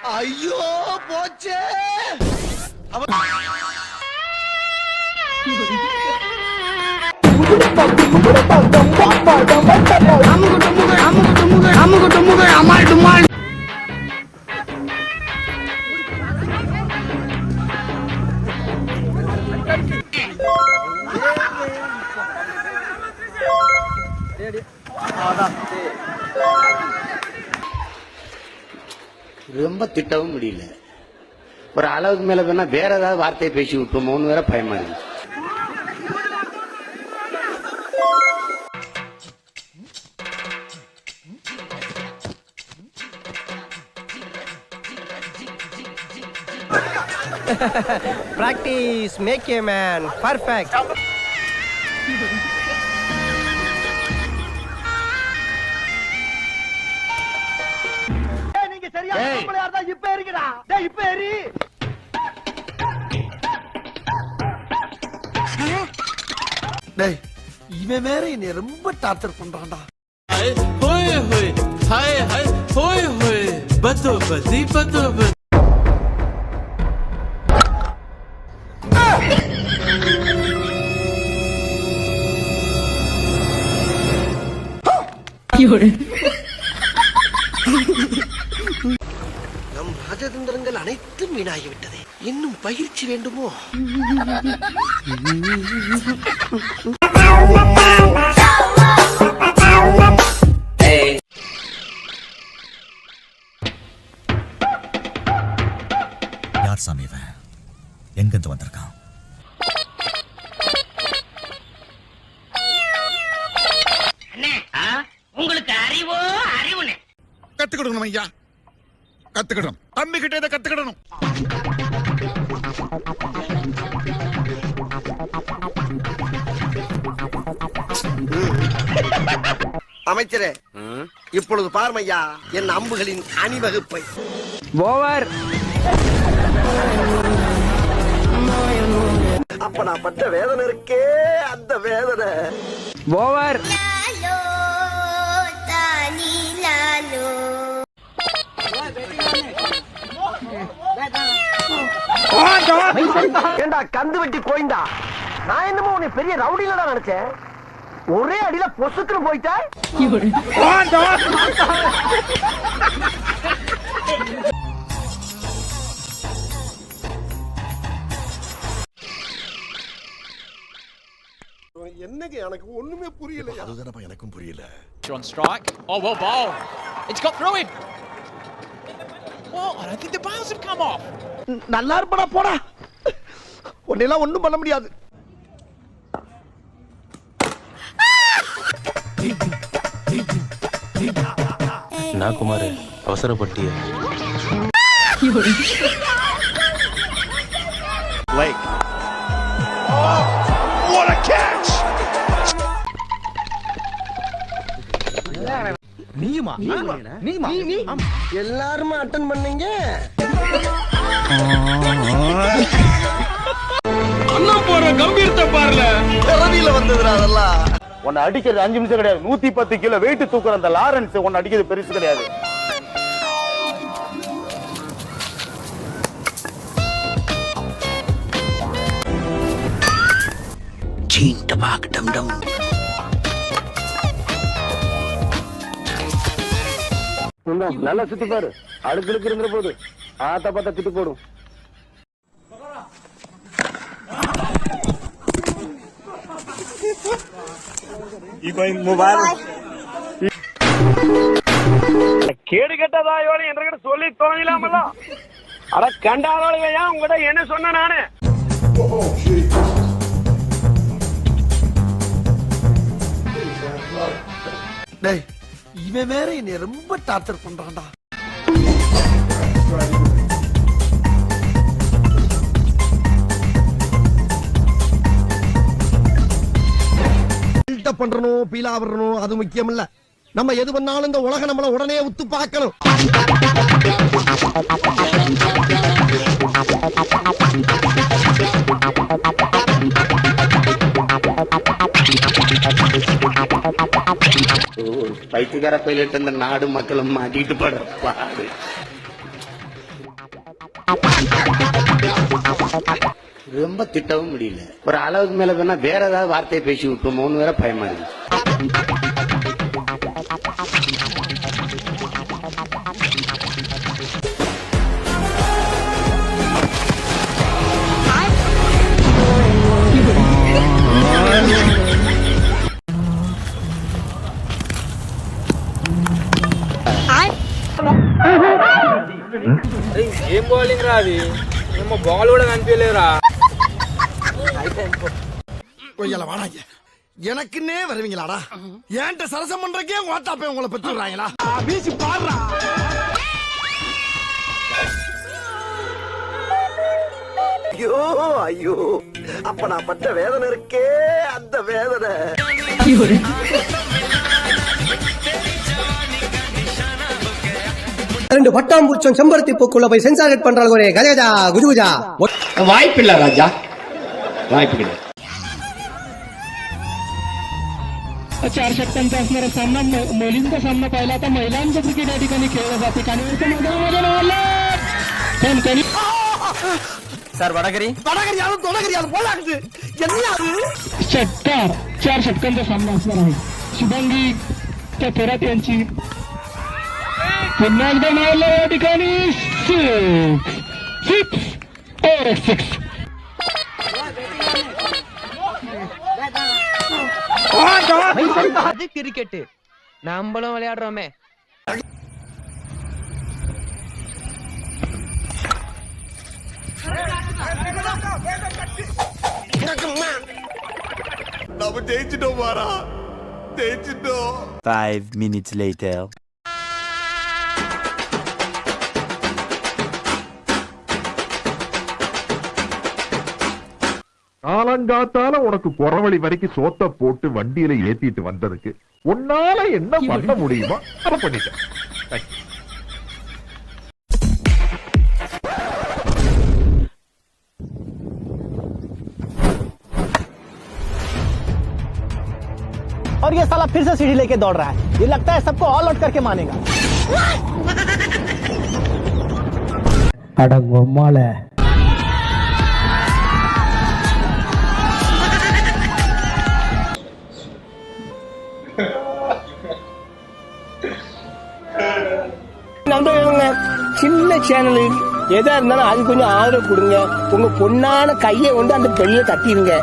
ஐயோ போச்சே. ரொம்ப திட்டவும் முடியல. ஒரு அளவுக்கு மேல வேணா வேற ஏதாவது வார்த்தையை பேசி விட்டுமோன்னு வேற பயமா இருக்கு. Practice make a man perfect. நீங்க சரியா நம்மள யாரா இப்ப ஏறிங்கடா. டேய் இப்ப ஏறி. டேய் இவன் வேற என்ன ரொம்ப டார்ச்சர் பண்றான்டா. ஹோய் ஹோய் ஹாய் ஹாய் ஹோய் ஹோய் பத்தோ பத்தி பத்தோ பத்தி. நம் ராஜதந்திரங்கள் அனைத்தும் வீணாகிவிட்டது. இன்னும் பயிற்சி வேண்டுமோ? யார் சாமி இவன்? எங்கிருந்து வந்திருக்கான்? உங்களுக்கு அறிவோ அறிவுனே கத்துக்கிடணும் ஐயா, கத்துக்கிடணும். தம்பி கிட்ட இதை கத்துக்கிடணும். அமைச்சரே, இப்பொழுது பார்மையா என் அம்புகளின் அணிவகுப்பை. ஓவர். அப்ப நான் பட்ட வேதனை இருக்கே, அந்த வேதனை. ஓவர். ஏண்டா கந்து வெட்டி கோயிந்தா, நான் என்னமோ உன்னை பெரிய ரவுடியில நினைச்சேன். ஒரே அடியில பொசுக்குன்னு போயிட்டா. என்னங்க எனக்கு ஒண்ணுமே புரியல. அதுதானப்பா எனக்கும் புரியல. On strike. Oh, well ball. It's got through him. Well, I don't think the bales have come off. நல்லா இருப்படா போடா. உன்னெல்லாம் ஒண்ணும் பண்ண முடியாது. நான் Kumar அவசரப்பட்டிய Blake. Oh, what a catch! நீயுமா? எல்லாரும் அட்டெண்ட் பண்ணீங்க. அண்ணன் போற கம்பீரத்தை பாருல. ரவியில வந்ததுடா அதெல்லாம். உன்னை அடிக்கிறது 5 நிமிஷம் கிடையாது. 110 கிலோ வெயிட் தூக்குற அந்த லாரன்ஸ் உன்னை அடிக்கிறது பெருசு கிடையாது. நல்லா சுத்தி பாரு. அடுக்கு இருக்கிற போது ஆத்தா பார்த்தா திட்டு போடும். கேடு கெட்டதாயோட என்கிட்ட சொல்லி தோணலாமல்ல. அட கண்டாரோளையா உங்ககிட்ட என்ன சொன்ன நானு? டேய் இவன் வேற என்னை ரொம்ப டார்ச்சர் பண்றான்டா. பண்றணும் பீலா வரணும் அது முக்கியம் இல்ல. நம்ம எது பண்ணாலும் இந்த உலக நம்மள உடனே உத்து பார்க்கணும். பைத்தியக்கார பைலட் அந்த நாடு மக்களும் மாட்டிட்டு பட பாடு. ரொம்ப திட்டவும் முடியல. ஒரு அளவுக்கு மேல வேணா வேற ஏதாவது வார்த்தையை பேசி விட்டுமோன்னு வேற பயமா இருக்கு. ఏం బౌలింగ్ రా అది நம்ம బాల్ కూడా కనిపించలేదురా. கொய்யால வாடாங்க. எனக்குன்னே வருவீங்களாடா? ஏன்ட்ட சரசம் பண்றக்கே ஓட்டாப்பே உங்களை பெற்றுறாங்களா? வீசி பாடுறா. ஐயோ ஐயோ, அப்ப நான் பட்ட வேதனை இருக்கே, அந்த வேதனை. ரெண்டு பட்டாம்பூச்சம் செம்பருத்தி பூக்குள்ள போய் சென்சார் பண்றாங்க ஒரே கஜகஜா குஜுகுஜா. வாய்ப்பு இல்ல ராஜா, வாய்ப்பு கிடையாது. 4 षटकांचा असणारा सामना मुलींचा सामना पाहिला आता महिलांचं क्रिकेट या ठिकाणी खेळलं जाते சார் வடகரி வடகரியாலும் தொடகரியாலும் போலாக்குது. என்ன அது? षटकार 4 षटकांचा सामना असणार आहे. शुभांगी त्या थोरात यांची पुन्हा एकदा मारलं या ठिकाणी 6 அது கிரிக்கெட், நம்மளும் விளையாடுறோமே. நம்ம ஜெயிச்சிட்டோம் பாரா, ஜெயிச்சிட்டோம். 5 minutes later. காலங்காத்தால உனக்கு குறவழி வரைக்கும் சோத்த போட்டு வண்டியில ஏத்திட்டு வந்ததுக்கு உன்னால என்ன பண்ண முடியுமோ அதை பண்ணிட்டேன். और ये साला फिर से सीढ़ी लेके दौड़ रहा है. ये लगता है सबको ऑल आउट करके मानेगा. அட பொம்மால சின்ன சேனல் எதா இருந்தாலும் அது கொஞ்சம் ஆதரவு கொடுங்க. உங்க பொண்ணான கையை கொண்டு அந்த பெரிய தட்டிடுங்க.